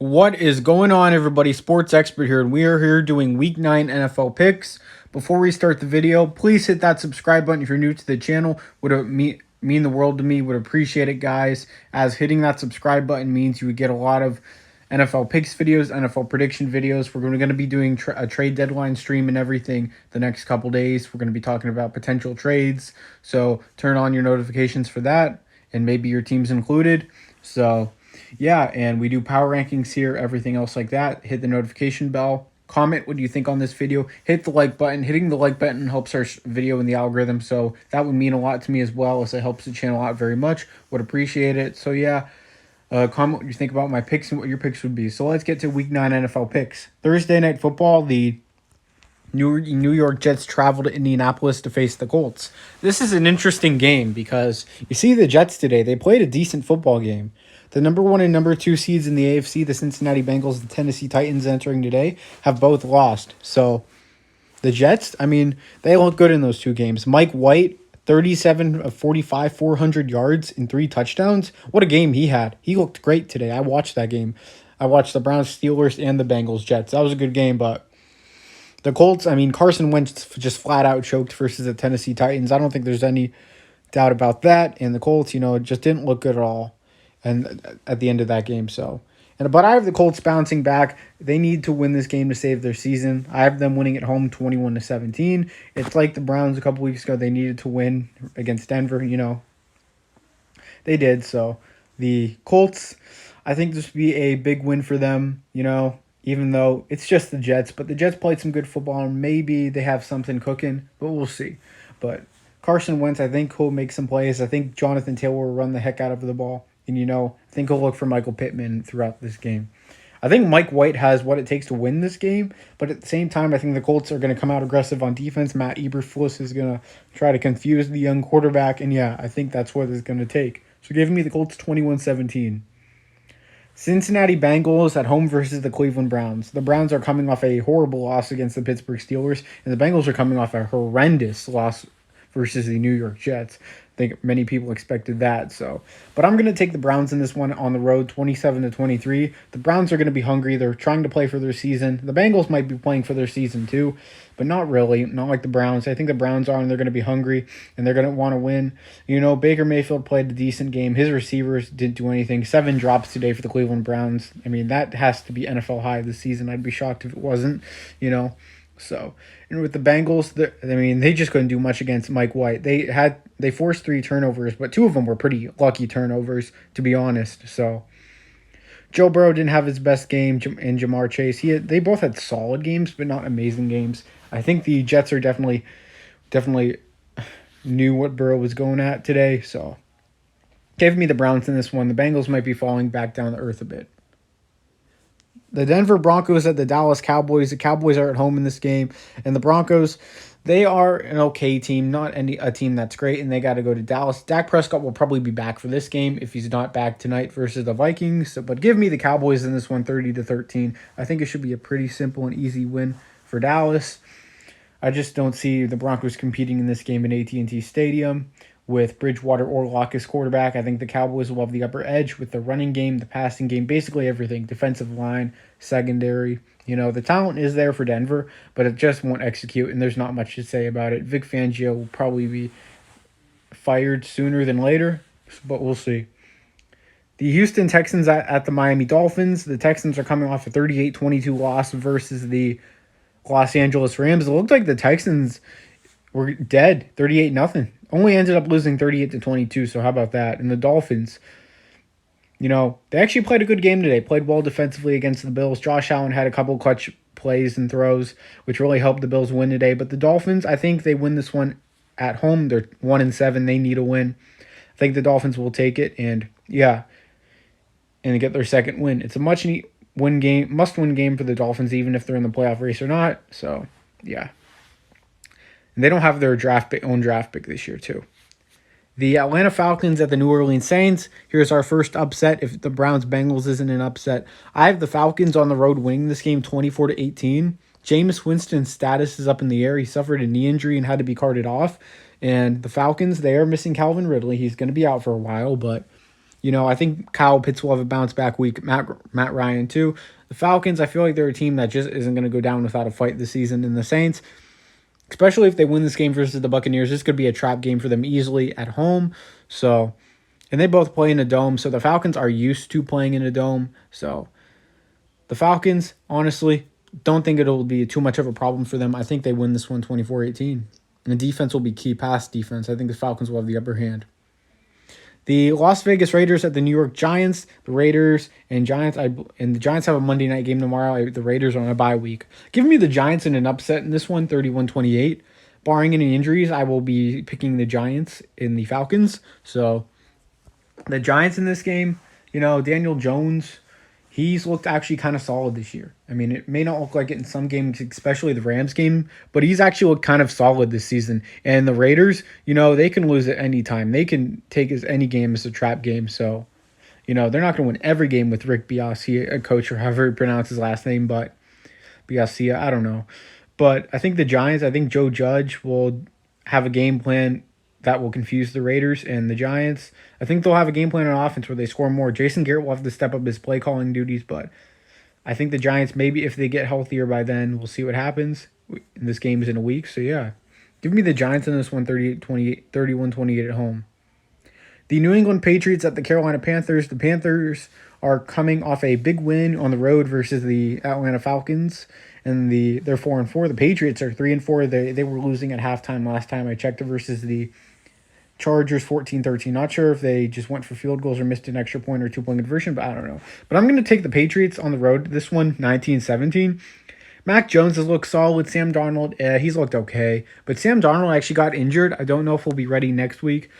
What is going on, everybody? Sports Expert here, and we are here doing Week 9 NFL picks. Before we start the video, please hit that subscribe button if you're new to the channel. Would mean the world to me. Would appreciate it, guys, as hitting that subscribe button means you would get a lot of NFL picks videos, NFL prediction videos. We're going to be doing a trade deadline stream and everything the next couple days. We're going to be talking about potential trades, so turn on your notifications for that, and maybe your team's included. So yeah, and we do power rankings here, everything else like that. Hit the notification bell. Comment what do you think on this video. Hit the like button. Hitting the like button helps our video in the algorithm, so that would mean a lot to me as well, as it helps the channel out very much. Would appreciate it. So yeah, comment what you think about my picks and what your picks would be. So let's get to Week 9 NFL picks. Thursday Night Football, the New York Jets travel to Indianapolis to face the Colts. This is an interesting game because you see the Jets today. They played a decent football game. The number 1 and number 2 seeds in the AFC, the Cincinnati Bengals, the Tennessee Titans entering today, have both lost. So the Jets, they look good in those two games. Mike White, 37 of 45, 400 yards and 3 touchdowns. What a game he had. He looked great today. I watched that game. I watched the Browns, Steelers, and the Bengals, Jets. That was a good game, but the Colts, Carson Wentz just flat out choked versus the Tennessee Titans. I don't think there's any doubt about that. And the Colts, just didn't look good at all. And at the end of that game, but I have the Colts bouncing back. They need to win this game to save their season. I have them winning at home 21-17. It's like the Browns a couple weeks ago. They needed to win against Denver, They did. So the Colts, I think this would be a big win for them, even though it's just the Jets. But the Jets played some good football, and maybe they have something cooking, but we'll see. But Carson Wentz, I think he'll make some plays. I think Jonathan Taylor will run the heck out of the ball. And, I think he'll look for Michael Pittman throughout this game. I think Mike White has what it takes to win this game. But at the same time, I think the Colts are going to come out aggressive on defense. Matt Eberflus is going to try to confuse the young quarterback. And, yeah, I think that's what it's going to take. So giving me the Colts 21-17. Cincinnati Bengals at home versus the Cleveland Browns. The Browns are coming off a horrible loss against the Pittsburgh Steelers. And the Bengals are coming off a horrendous loss versus the New York Jets. I think many people expected that. But I'm going to take the Browns in this one on the road, 27-23. The Browns are going to be hungry. They're trying to play for their season. The Bengals might be playing for their season too, but not really. Not like the Browns. I think the Browns are, and they're going to be hungry, and they're going to want to win. Baker Mayfield played a decent game. His receivers didn't do anything. 7 drops today for the Cleveland Browns. That has to be NFL high this season. I'd be shocked if it wasn't, And with the Bengals, they just couldn't do much against Mike White. They forced 3 turnovers, but 2 of them were pretty lucky turnovers, to be honest. So Joe Burrow didn't have his best game, and Jamar Chase. They both had solid games, but not amazing games. I think the Jets are definitely knew what Burrow was going at today. So gave me the Browns in this one. The Bengals might be falling back down to earth a bit. The Denver Broncos at the Dallas Cowboys. The Cowboys are at home in this game. And the Broncos, they are an okay team, not a team that's great, and they got to go to Dallas. Dak Prescott will probably be back for this game if he's not back tonight versus the Vikings. But give me the Cowboys in this one, 30-13. I think it should be a pretty simple and easy win for Dallas. I just don't see the Broncos competing in this game in AT&T Stadium with Bridgewater or Locke as quarterback. I think the Cowboys will have the upper edge with the running game, the passing game, basically everything. Defensive line, secondary. The talent is there for Denver, but it just won't execute, and there's not much to say about it. Vic Fangio will probably be fired sooner than later, but we'll see. The Houston Texans at the Miami Dolphins. The Texans are coming off a 38-22 loss versus the Los Angeles Rams. It looked like the Texans were dead, 38-0. Only ended up losing 38-22, so how about that? And the Dolphins, they actually played a good game today. Played well defensively against the Bills. Josh Allen had a couple clutch plays and throws, which really helped the Bills win today. But the Dolphins, I think they win this one at home. They're 1-7. They need a win. I think the Dolphins will take it, and get their second win. It's a must-win game for the Dolphins, even if they're in the playoff race or not. So, yeah. And they don't have their own draft pick this year, too. The Atlanta Falcons at the New Orleans Saints. Here's our first upset. If the Browns-Bengals isn't an upset, I have the Falcons on the road winning this game 24-18. Jameis Winston's status is up in the air. He suffered a knee injury and had to be carted off. And the Falcons, they are missing Calvin Ridley. He's going to be out for a while, but I think Kyle Pitts will have a bounce back week. Matt Ryan too. The Falcons, I feel like they're a team that just isn't going to go down without a fight this season. And the Saints, especially if they win this game versus the Buccaneers, this could be a trap game for them easily at home. So, and they both play in a dome. So the Falcons are used to playing in a dome. So the Falcons, honestly, don't think it'll be too much of a problem for them. I think they win this one 24-18. And the defense will be key, pass defense. I think the Falcons will have the upper hand. The Las Vegas Raiders at the New York Giants. The Raiders and Giants, and the Giants have a Monday night game tomorrow. The Raiders are on a bye week. Give me the Giants in an upset in this one, 31-28. Barring any injuries, I will be picking the Giants in the Falcons. So the Giants in this game, Daniel Jones, he's looked actually kind of solid this year. I mean, it may not look like it in some games, especially the Rams game, but he's actually looked kind of solid this season. And the Raiders, they can lose at any time. They can take any game as a trap game. So, they're not going to win every game with Rick Biasia, a coach, or however he pronounces his last name, but Biasia, I don't know. But I think the Giants, I think Joe Judge will have a game plan that will confuse the Raiders. And the Giants, I think they'll have a game plan on offense where they score more. Jason Garrett will have to step up his play calling duties, but I think the Giants, maybe if they get healthier by then, we'll see what happens. This game is in a week, so yeah. Give me the Giants in this one, 31-28 at home. The New England Patriots at the Carolina Panthers. The Panthers are coming off a big win on the road versus the Atlanta Falcons, and they're 4-4. The Patriots are 3-4. They were losing at halftime last time I checked versus the Chargers 14-13. Not sure if they just went for field goals or missed an extra point or 2-point conversion, but I don't know. But I'm going to take the Patriots on the road this one, 19-17. Mac Jones has looked solid. Sam Darnold, he's looked okay. But Sam Darnold actually got injured. I don't know if he'll be ready next week,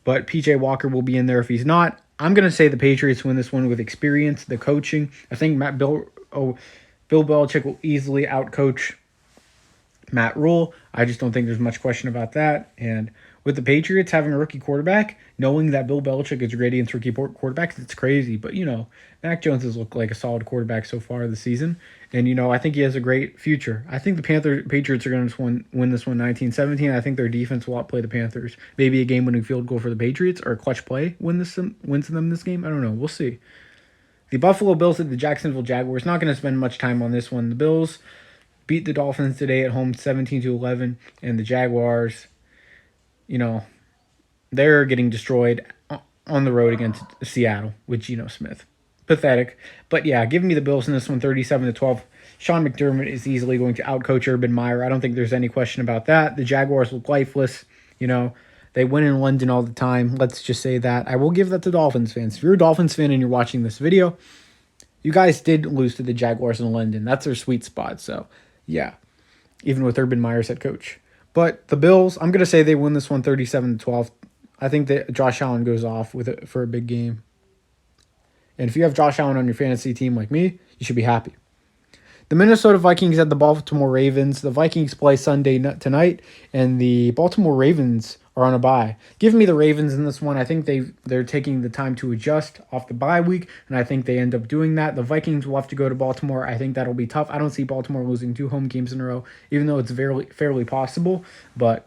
but PJ Walker will be in there if he's not. I'm going to say the Patriots win this one with experience, the coaching. I think Bill Belichick will easily outcoach Matt Rule. I just don't think there's much question about that. And with the Patriots having a rookie quarterback, knowing that Bill Belichick is great against rookie quarterbacks, it's crazy. But, Mac Jones has looked like a solid quarterback so far this season. And, I think he has a great future. I think the Patriots are going to win this one 19-17. I think their defense will outplay the Panthers. Maybe a game-winning field goal for the Patriots or a clutch play wins them this game. I don't know. We'll see. The Buffalo Bills at the Jacksonville Jaguars. Not going to spend much time on this one. The Bills beat the Dolphins today at home 17-11. And the Jaguars, they're getting destroyed on the road against Seattle with Geno Smith. Pathetic. But yeah, give me the Bills in this one, 37-12. Sean McDermott is easily going to outcoach Urban Meyer. I don't think there's any question about that. The Jaguars look lifeless. They win in London all the time. Let's just say that. I will give that to Dolphins fans. If you're a Dolphins fan and you're watching this video, you guys did lose to the Jaguars in London. That's their sweet spot. So, yeah, even with Urban Meyer's head coach. But the Bills, I'm going to say they win this one 37-12. I think that Josh Allen goes off with it for a big game. And if you have Josh Allen on your fantasy team like me, you should be happy. The Minnesota Vikings at the Baltimore Ravens. The Vikings play Sunday tonight, and the Baltimore Ravens are on a bye. Give me the Ravens in this one. I think they're taking the time to adjust off the bye week, and I think they end up doing that. The Vikings will have to go to Baltimore. I think that'll be tough. I don't see Baltimore losing 2 home games in a row, even though it's fairly possible. But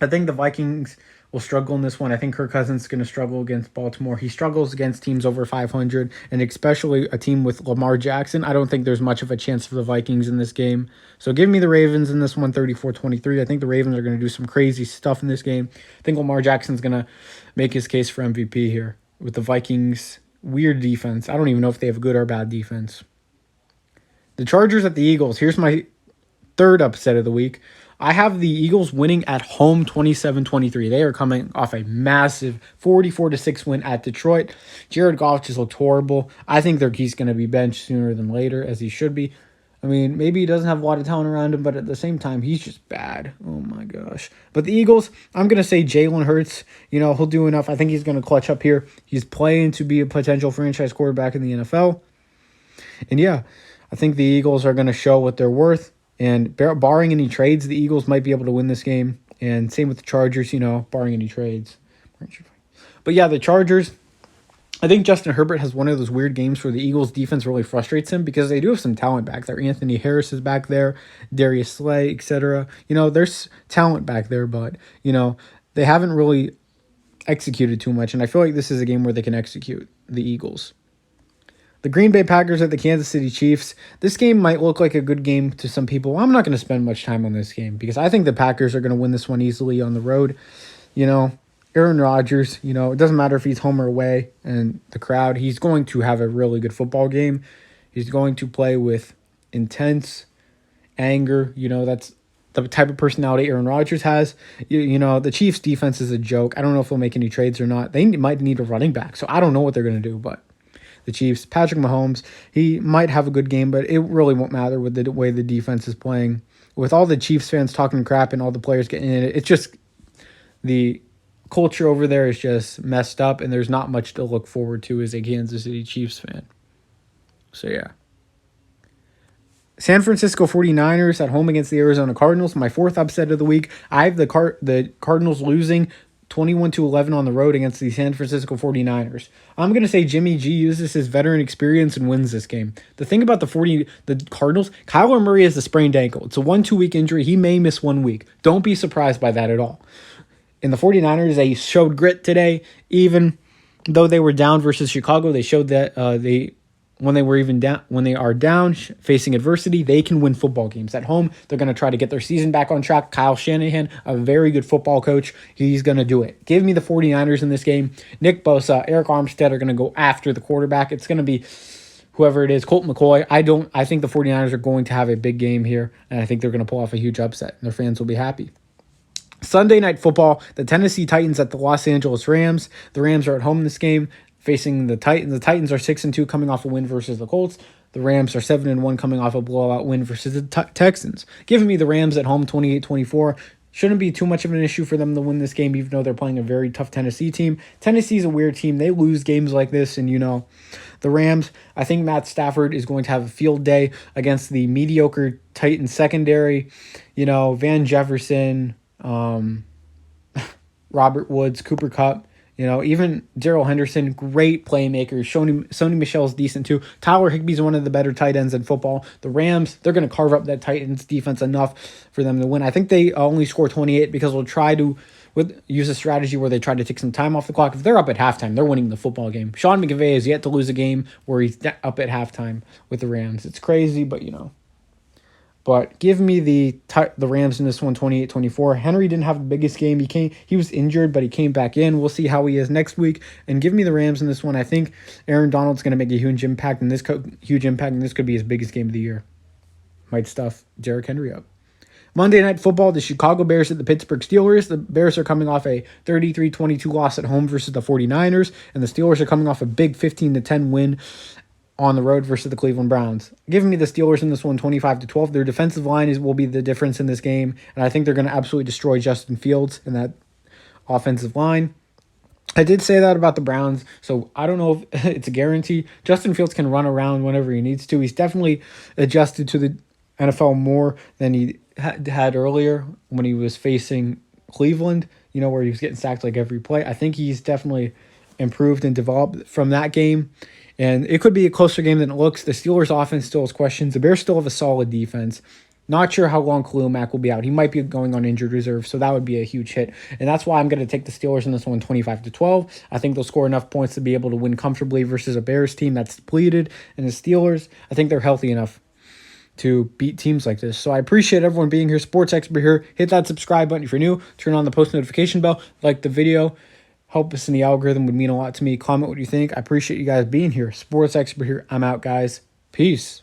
I think the Vikings will struggle in this one. I think Kirk Cousins is going to struggle against Baltimore. He struggles against teams over 500, and especially a team with Lamar Jackson. I don't think there's much of a chance for the Vikings in this game. So give me the Ravens in this one, 34-23. I think the Ravens are going to do some crazy stuff in this game. I think Lamar Jackson's going to make his case for MVP here with the Vikings' weird defense. I don't even know if they have good or bad defense. The Chargers at the Eagles. Here's my third upset of the week. I have the Eagles winning at home 27-23. They are coming off a massive 44-6 win at Detroit. Jared Goff just looked horrible. I think he's going to be benched sooner than later, as he should be. I mean, maybe he doesn't have a lot of talent around him, but at the same time, he's just bad. Oh, my gosh. But the Eagles, I'm going to say Jalen Hurts. He'll do enough. I think he's going to clutch up here. He's playing to be a potential franchise quarterback in the NFL. And, yeah, I think the Eagles are going to show what they're worth. And barring any trades, the Eagles might be able to win this game. And same with the Chargers, barring any trades. But yeah, the Chargers, I think Justin Herbert has one of those weird games where the Eagles defense really frustrates him because they do have some talent back there. Anthony Harris is back there, Darius Slay, etc. There's talent back there, but, they haven't really executed too much, and I feel like this is a game where they can execute the Eagles. The Green Bay Packers at the Kansas City Chiefs. This game might look like a good game to some people. I'm not going to spend much time on this game because I think the Packers are going to win this one easily on the road. Aaron Rodgers, it doesn't matter if he's home or away and the crowd, he's going to have a really good football game. He's going to play with intense anger. That's the type of personality Aaron Rodgers has. The Chiefs defense is a joke. I don't know if they'll make any trades or not. They might need a running back, so I don't know what they're going to do, but the Chiefs, Patrick Mahomes, he might have a good game, but it really won't matter with the way the defense is playing. With all the Chiefs fans talking crap and all the players getting in it, it's just the culture over there is just messed up, and there's not much to look forward to as a Kansas City Chiefs fan. So, yeah. San Francisco 49ers at home against the Arizona Cardinals. My fourth upset of the week. I have the Cardinals losing 21-11 on the road against the San Francisco 49ers. I'm going to say Jimmy G uses his veteran experience and wins this game. The thing about the Cardinals, Kyler Murray has a sprained ankle. It's a 1-2 week injury. He may miss 1 week. Don't be surprised by that at all. In the 49ers, they showed grit today. Even though they were down versus Chicago, they showed that when they are down, facing adversity, they can win football games. At home, they're going to try to get their season back on track. Kyle Shanahan, a very good football coach, he's going to do it. Give me the 49ers in this game. Nick Bosa, Eric Armstead are going to go after the quarterback. It's going to be whoever it is, Colt McCoy. I think the 49ers are going to have a big game here, and I think they're going to pull off a huge upset, and their fans will be happy. Sunday Night Football, the Tennessee Titans at the Los Angeles Rams. The Rams are at home in this game, facing the Titans. The Titans are 6-2 coming off a win versus the Colts. The Rams are 7-1 coming off a blowout win versus the Texans. Giving me the Rams at home 28-24. Shouldn't be too much of an issue for them to win this game, even though they're playing a very tough Tennessee team. Tennessee's a weird team. They lose games like this, and the Rams, I think Matt Stafford is going to have a field day against the mediocre Titans secondary. Van Jefferson, Robert Woods, Cooper Kupp, even Darrell Henderson, great playmakers. Sony Michel's decent too. Tyler Higbee's one of the better tight ends in football. The Rams, they're going to carve up that Titans defense enough for them to win. I think they only score 28 because they'll try to use a strategy where they try to take some time off the clock. If they're up at halftime, they're winning the football game. Sean McVay has yet to lose a game where he's up at halftime with the Rams. It's crazy, but But give me the Rams in this one, 28-24. Henry didn't have the biggest game. He was injured, but he came back in. We'll see how he is next week. And give me the Rams in this one. I think Aaron Donald's going to make a huge impact, and this could be his biggest game of the year. Might stuff Derrick Henry up. Monday Night Football, the Chicago Bears at the Pittsburgh Steelers. The Bears are coming off a 33-22 loss at home versus the 49ers, and the Steelers are coming off a big 15-10 win on the road versus the Cleveland Browns. Giving me the Steelers in this one, 25-12. Their defensive line will be the difference in this game, and I think they're going to absolutely destroy Justin Fields in that offensive line. I did say that about the Browns, so I don't know if it's a guarantee. Justin Fields can run around whenever he needs to. He's definitely adjusted to the NFL more than he had earlier when he was facing Cleveland, where he was getting sacked like every play. I think he's definitely improved and developed from that game. And it could be a closer game than it looks. The Steelers' offense still has questions. The Bears still have a solid defense. Not sure how long Khalil Mack will be out. He might be going on injured reserve, so that would be a huge hit. And that's why I'm going to take the Steelers in this one, 25-12. I think they'll score enough points to be able to win comfortably versus a Bears team that's depleted. And the Steelers, I think they're healthy enough to beat teams like this. So I appreciate everyone being here. Sports Expert here. Hit that subscribe button if you're new. Turn on the post notification bell. Like the video. Help us in the algorithm would mean a lot to me. Comment what you think. I appreciate you guys being here. Sports Expert here. I'm out, guys. Peace.